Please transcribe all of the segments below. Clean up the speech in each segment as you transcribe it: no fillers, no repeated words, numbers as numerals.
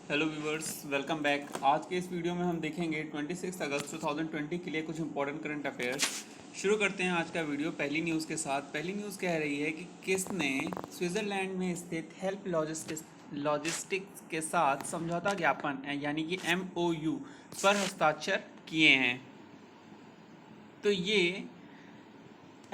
Hello viewers, welcome back. आज के इस वीडियो में हम देखेंगे 26 अगस्त 2020 के लिए कुछ इंपॉर्टेंट करंट अफेयर्स। शुरू करते हैं आज का वीडियो पहली न्यूज़ के साथ। पहली न्यूज़ कह रही है कि किसने स्विट्ज़रलैंड में स्थित हेल्प लॉजिस्टिक्स के साथ समझौता ज्ञापन यानी कि MOU पर हस्ताक्षर किए हैं। तो ये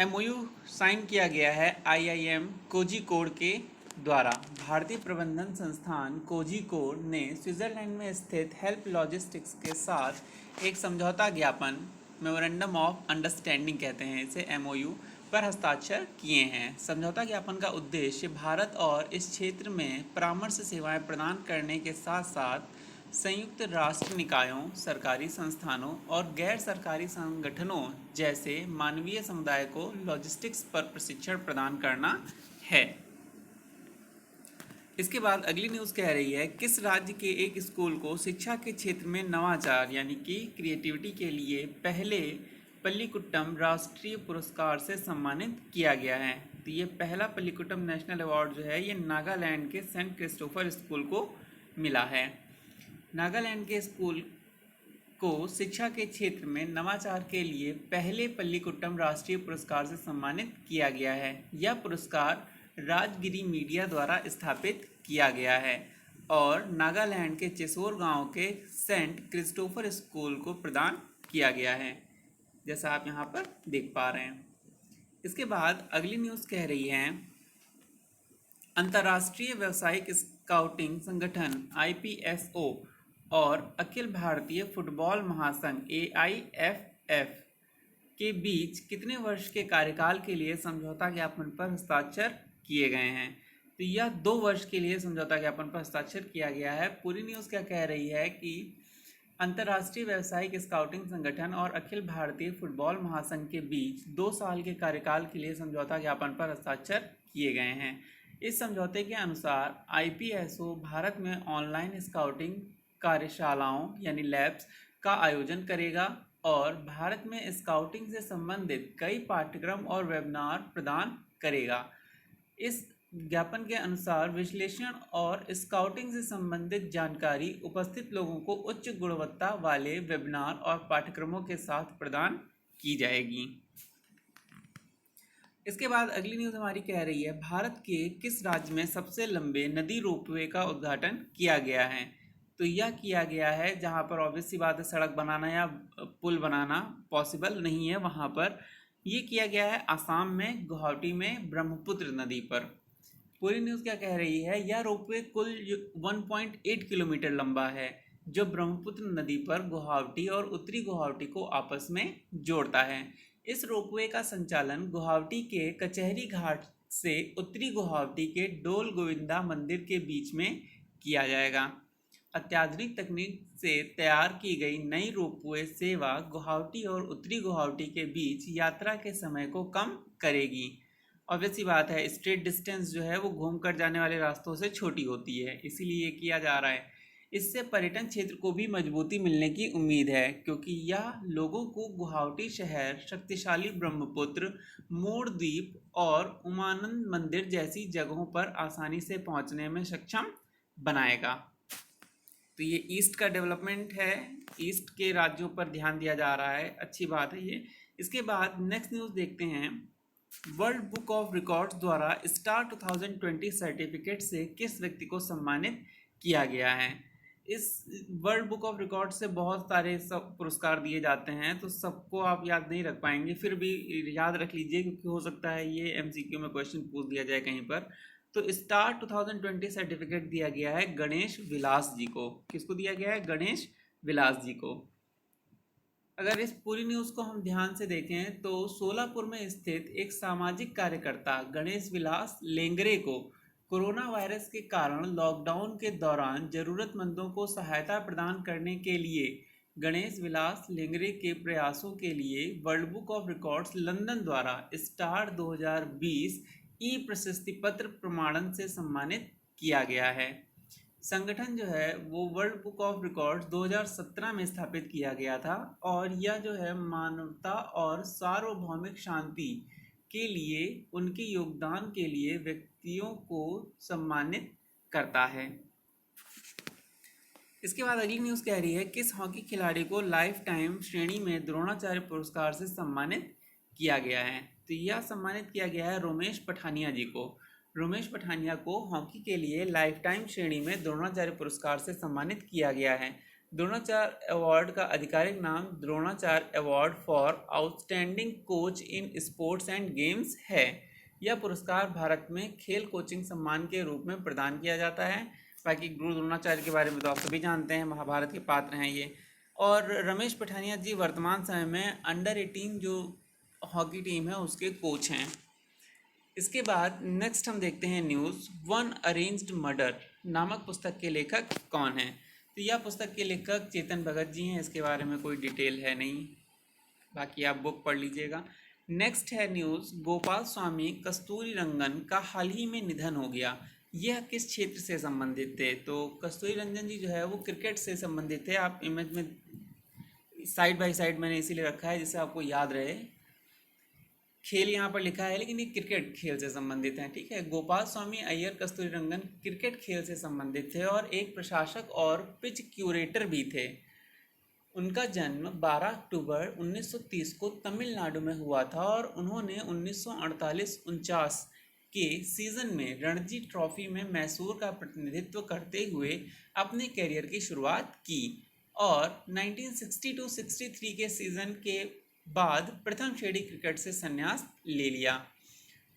MOU साइन किया गया है IIM कोझिकोड के द्वारा। भारतीय प्रबंधन संस्थान कोझिकोड ने स्विट्जरलैंड में स्थित हेल्प लॉजिस्टिक्स के साथ एक समझौता ज्ञापन मेमोरेंडम ऑफ अंडरस्टैंडिंग कहते हैं इसे MOU पर हस्ताक्षर किए हैं। समझौता ज्ञापन का उद्देश्य भारत और इस क्षेत्र में परामर्श सेवाएं प्रदान करने के साथ साथ संयुक्त राष्ट्र निकायों, सरकारी संस्थानों और गैर सरकारी संगठनों जैसे मानवीय समुदाय को लॉजिस्टिक्स पर प्रशिक्षण प्रदान करना है। इसके बाद अगली न्यूज़ कह रही है किस राज्य के एक स्कूल को शिक्षा के क्षेत्र में नवाचार यानी कि क्रिएटिविटी के लिए पहले पल्लीकुट्टम राष्ट्रीय पुरस्कार से सम्मानित किया गया है। तो ये पहला पल्लीकुट्टम नेशनल अवार्ड जो है ये नागालैंड के सेंट क्रिस्टोफर स्कूल को मिला है। नागालैंड के स्कूल को शिक्षा के क्षेत्र में नवाचार के लिए पहले पल्लीकुट्टम राष्ट्रीय पुरस्कार से सम्मानित किया गया है। यह पुरस्कार राजगिरी मीडिया द्वारा स्थापित किया गया है और नागालैंड के चेसोर गांव के सेंट क्रिस्टोफर स्कूल को प्रदान किया गया है, जैसा आप यहाँ पर देख पा रहे हैं। इसके बाद अगली न्यूज़ कह रही है अंतर्राष्ट्रीय व्यावसायिक स्काउटिंग संगठन IPSO और अखिल भारतीय फुटबॉल महासंघ AIFF के बीच कितने वर्ष के कार्यकाल के लिए समझौता ज्ञापन पर हस्ताक्षर किए गए हैं। तो यह 2 वर्ष के लिए समझौता ज्ञापन पर हस्ताक्षर किया गया है। पूरी न्यूज़ क्या कह रही है कि अंतर्राष्ट्रीय व्यावसायिक स्काउटिंग संगठन और अखिल भारतीय फुटबॉल महासंघ के बीच 2 साल के कार्यकाल के लिए समझौता ज्ञापन पर हस्ताक्षर किए गए हैं। इस समझौते के अनुसार IPSO भारत में ऑनलाइन स्काउटिंग कार्यशालाओं यानी लैब्स का आयोजन करेगा और भारत में स्काउटिंग से संबंधित कई पाठ्यक्रम और वेबिनार प्रदान करेगा। इस ज्ञापन के अनुसार विश्लेषण और स्काउटिंग से संबंधित जानकारी उपस्थित लोगों को उच्च गुणवत्ता वाले वेबिनार और पाठ्यक्रमों के साथ प्रदान की जाएगी। इसके बाद अगली न्यूज़ हमारी कह रही है भारत के किस राज्य में सबसे लंबे नदी रोपवे का उद्घाटन किया गया है। तो यह किया गया है जहां पर ऑब्वियस सी बात है सड़क बनाना या पुल बनाना पॉसिबल नहीं है, वहां पर ये किया गया है आसाम में गुवाहाटी में ब्रह्मपुत्र नदी पर। पूरी न्यूज़ क्या कह रही है यह रोपवे कुल 1.8 किलोमीटर लंबा है जो ब्रह्मपुत्र नदी पर गुवाहाटी और उत्तरी गुवाहाटी को आपस में जोड़ता है। इस रोपवे का संचालन गुवाहाटी के कचहरी घाट से उत्तरी गुवाहाटी के डोल गोविंदा मंदिर के बीच में किया जाएगा। अत्याधुनिक तकनीक से तैयार की गई नई रोपवे सेवा गुवाहाटी और उत्तरी गुवाहाटी के बीच यात्रा के समय को कम करेगी। ऑब्वियस सी बात है स्ट्रेट डिस्टेंस जो है वो घूम कर जाने वाले रास्तों से छोटी होती है, इसीलिए ये किया जा रहा है। इससे पर्यटन क्षेत्र को भी मजबूती मिलने की उम्मीद है क्योंकि यह लोगों को गुवाहाटी शहर, शक्तिशाली ब्रह्मपुत्र, मोर द्वीप और उमानंद मंदिर जैसी जगहों पर आसानी से पहुंचने में सक्षम बनाएगा। तो ये ईस्ट का डेवलपमेंट है, ईस्ट के राज्यों पर ध्यान दिया जा रहा है, अच्छी बात है ये। इसके बाद नेक्स्ट न्यूज़ देखते हैं वर्ल्ड बुक ऑफ रिकॉर्ड्स द्वारा स्टार 2020 सर्टिफिकेट से किस व्यक्ति को सम्मानित किया गया है। इस वर्ल्ड बुक ऑफ रिकॉर्ड से बहुत सारे सब पुरस्कार दिए जाते हैं, तो सबको आप याद नहीं रख पाएंगे, फिर भी याद रख लीजिए क्योंकि हो सकता है ये MCQ में क्वेश्चन पूछ दिया जाए कहीं पर। तो स्टार 2020 सर्टिफिकेट दिया गया है गणेश विलास जी को। किसको दिया गया है? गणेश विलास जी को। अगर इस पूरी न्यूज़ को हम ध्यान से देखें तो सोलापुर में स्थित एक सामाजिक कार्यकर्ता गणेश विलास लेंगरे को कोरोना वायरस के कारण लॉकडाउन के दौरान जरूरतमंदों को सहायता प्रदान करने के लिए गणेश विलास लेंगरे के प्रयासों के लिए world book of records London द्वारा स्टार 2020 ई प्रशस्ति पत्र प्रमाणन से सम्मानित किया गया है। संगठन जो है वो वर्ल्ड बुक ऑफ रिकॉर्ड्स 2017 में स्थापित किया गया था और यह जो है मानवता और सार्वभौमिक शांति के लिए उनके योगदान के लिए व्यक्तियों को सम्मानित करता है। इसके बाद अगली न्यूज़ कह रही है, किस हॉकी खिलाड़ी को लाइफ टाइम श्रेणी में द्रोणाचार्य पुरस्कार से सम्मानित किया गया है? तो यह सम्मानित किया गया है रोमेश पठानिया जी को। रोमेश पठानिया को हॉकी के लिए लाइफ टाइम श्रेणी में द्रोणाचार्य पुरस्कार से सम्मानित किया गया है। द्रोणाचार्य अवार्ड का आधिकारिक नाम Dronacharya award for outstanding coach in sports and games है। यह पुरस्कार भारत में खेल कोचिंग सम्मान के रूप में प्रदान किया जाता है। बाकी गुरु द्रोणाचार्य के बारे में तो आप सभी जानते हैं, महाभारत के पात्र हैं ये। और रमेश पठानिया जी वर्तमान समय में अंडर 18 जो हॉकी टीम है उसके कोच हैं। इसके बाद नेक्स्ट हम देखते हैं न्यूज़, वन अरेंज्ड मर्डर नामक पुस्तक के लेखक कौन है? तो यह पुस्तक के लेखक चेतन भगत जी हैं। इसके बारे में कोई डिटेल है नहीं, बाकी आप बुक पढ़ लीजिएगा। नेक्स्ट है न्यूज़, गोपाल स्वामी कस्तूरी रंगन का हाल ही में निधन हो गया। यह किस क्षेत्र से संबंधित थे? तो कस्तूरी रंजन जी जो है वो क्रिकेट से संबंधित थे। आप इमेज में साइड बाय साइड मैंने इसीलिए रखा है जिससे आपको याद रहे। खेल यहाँ पर लिखा है लेकिन ये क्रिकेट खेल से संबंधित है, ठीक है। गोपाल स्वामी अय्यर कस्तूरी रंगन क्रिकेट खेल से संबंधित थे और एक प्रशासक और पिच क्यूरेटर भी थे। उनका जन्म 12 अक्टूबर 1930 को तमिलनाडु में हुआ था और उन्होंने 1948-49 के सीज़न में रणजी ट्रॉफी में मैसूर का प्रतिनिधित्व करते हुए अपने करियर की शुरुआत की और 1962-63 के सीज़न के बाद प्रथम श्रेणी क्रिकेट से संन्यास ले लिया।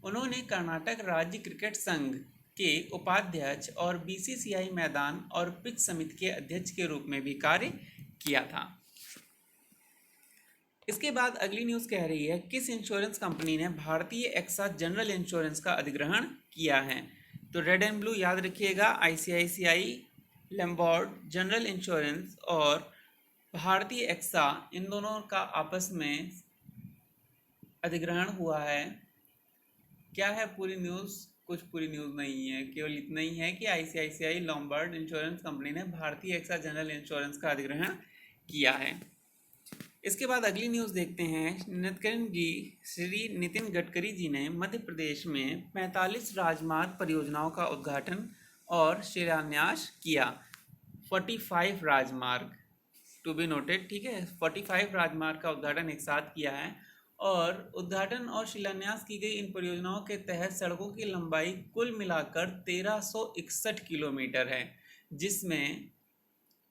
उन्होंने कर्नाटक राज्य क्रिकेट संघ के उपाध्यक्ष और बीसीसीआई मैदान और पिच समिति के अध्यक्ष के रूप में भी कार्य किया था। इसके बाद अगली न्यूज़ कह रही है, किस इंश्योरेंस कंपनी ने भारतीय एक्सा जनरल इंश्योरेंस का अधिग्रहण किया है? तो रेड एंड ब्लू याद रखिएगा, आईसीआईसीआई, लैम्बॉर्ड जनरल इंश्योरेंस और भारतीय एक्सा, इन दोनों का आपस में अधिग्रहण हुआ है। क्या है पूरी न्यूज़? कुछ पूरी न्यूज़ नहीं है, केवल इतना ही है कि आईसीआईसीआई लॉम्बार्ड इंश्योरेंस कंपनी ने भारतीय एक्सा जनरल इंश्योरेंस का अधिग्रहण किया है। इसके बाद अगली न्यूज़ देखते हैं, श्री नितिन गडकरी जी ने मध्य प्रदेश में 45 राजमार्ग परियोजनाओं का उद्घाटन और शिलान्यास किया। 45 राजमार्ग टू बी नोटेड, ठीक है। 45 राजमार्ग का उद्घाटन एक साथ किया है और उद्घाटन और शिलान्यास की गई इन परियोजनाओं के तहत सड़कों की लंबाई कुल मिलाकर 1361 किलोमीटर है, जिसमें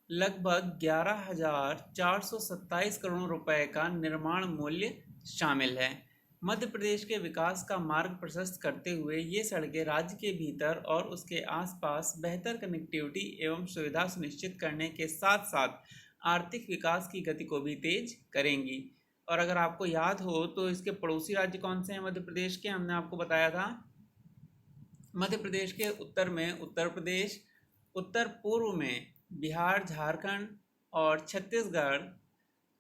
लगभग 11,427 करोड़ रुपए का निर्माण मूल्य शामिल है। मध्य प्रदेश के विकास का मार्ग प्रशस्त करते हुए ये सड़कें राज्य के भीतर और उसके आसपास बेहतर कनेक्टिविटी एवं सुविधा सुनिश्चित करने के साथ साथ आर्थिक विकास की गति को भी तेज करेंगी। और अगर आपको याद हो तो इसके पड़ोसी राज्य कौन से हैं मध्य प्रदेश के? हमने आपको बताया था, मध्य प्रदेश के उत्तर में उत्तर प्रदेश, उत्तर पूर्व में बिहार, झारखंड और छत्तीसगढ़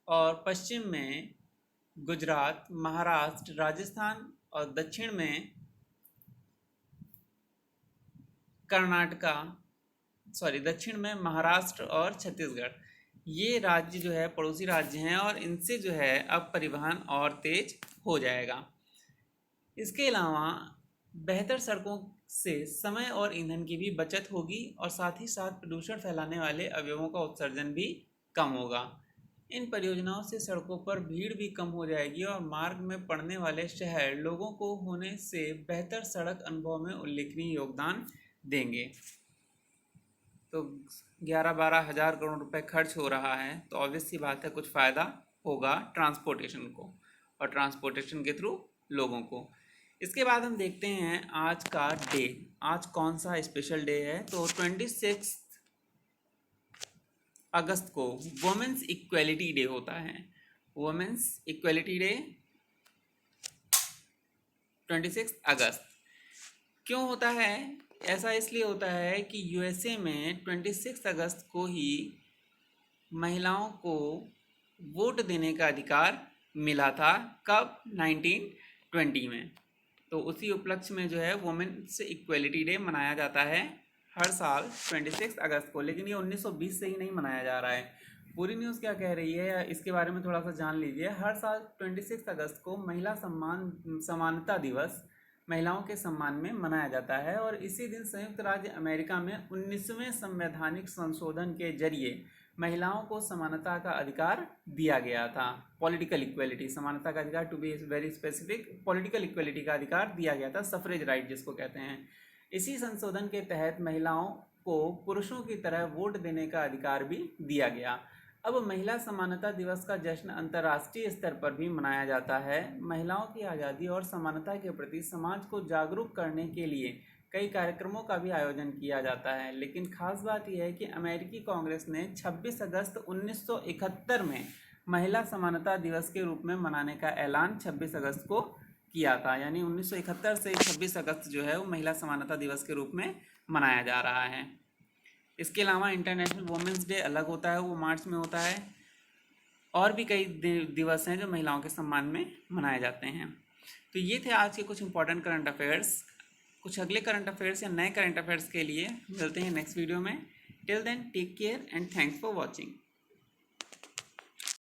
और पश्चिम में गुजरात, महाराष्ट्र, राजस्थान और दक्षिण में दक्षिण में महाराष्ट्र और छत्तीसगढ़। ये राज्य जो है पड़ोसी राज्य हैं और इनसे जो है अब परिवहन और तेज हो जाएगा। इसके अलावा बेहतर सड़कों से समय और ईंधन की भी बचत होगी और साथ ही साथ प्रदूषण फैलाने वाले अवयवों का उत्सर्जन भी कम होगा। इन परियोजनाओं से सड़कों पर भीड़ भी कम हो जाएगी और मार्ग में पड़ने वाले शहर लोगों को होने से बेहतर सड़क अनुभव में उल्लेखनीय योगदान देंगे। तो 11-12 हज़ार करोड़ रुपए खर्च हो रहा है तो ऑब्वियस सी बात है कुछ फ़ायदा होगा ट्रांसपोर्टेशन को और ट्रांसपोर्टेशन के थ्रू लोगों को। इसके बाद हम देखते हैं आज का डे, आज कौन सा स्पेशल डे है। तो 26 अगस्त को वुमेन्स इक्वलिटी डे होता है। वुमेन्स इक्वलिटी डे 26 अगस्त क्यों होता है? ऐसा इसलिए होता है कि यूएसए में 26 अगस्त को ही महिलाओं को वोट देने का अधिकार मिला था। कब? 1920 में। तो उसी उपलक्ष्य में जो है वुमेन्स इक्वलिटी डे मनाया जाता है हर साल 26 अगस्त को। लेकिन ये 1920 से ही नहीं मनाया जा रहा है। पूरी न्यूज़ क्या कह रही है इसके बारे में थोड़ा सा जान लीजिए। हर साल 26 अगस्त को महिला समानता दिवस महिलाओं के सम्मान में मनाया जाता है। और इसी दिन संयुक्त राज्य अमेरिका में 19वें संवैधानिक संशोधन के जरिए महिलाओं को समानता का अधिकार दिया गया था। पॉलिटिकल इक्वलिटी, समानता का अधिकार, to be very specific, political equality का अधिकार दिया गया था, सफरेज राइट जिसको कहते हैं। इसी संशोधन के तहत महिलाओं को पुरुषों की तरह वोट देने का अधिकार भी दिया गया। अब महिला समानता दिवस का जश्न अंतर्राष्ट्रीय स्तर पर भी मनाया जाता है। महिलाओं की आज़ादी और समानता के प्रति समाज को जागरूक करने के लिए कई कार्यक्रमों का भी आयोजन किया जाता है। लेकिन खास बात यह है कि अमेरिकी कांग्रेस ने 26 अगस्त 1971 में महिला समानता दिवस के रूप में मनाने का ऐलान 26 अगस्त को किया था। यानी 1971 से 26 अगस्त जो है वो महिला समानता दिवस के रूप में मनाया जा रहा है। इसके अलावा इंटरनेशनल वुमेंस डे अलग होता है, वो मार्च में होता है। और भी कई दिवस हैं जो महिलाओं के सम्मान में मनाए जाते हैं। तो ये थे आज के कुछ इंपॉर्टेंट करंट अफेयर्स। कुछ अगले करंट अफेयर्स या नए करंट अफेयर्स के लिए मिलते हैं नेक्स्ट वीडियो में। Till then take care and thanks for watching.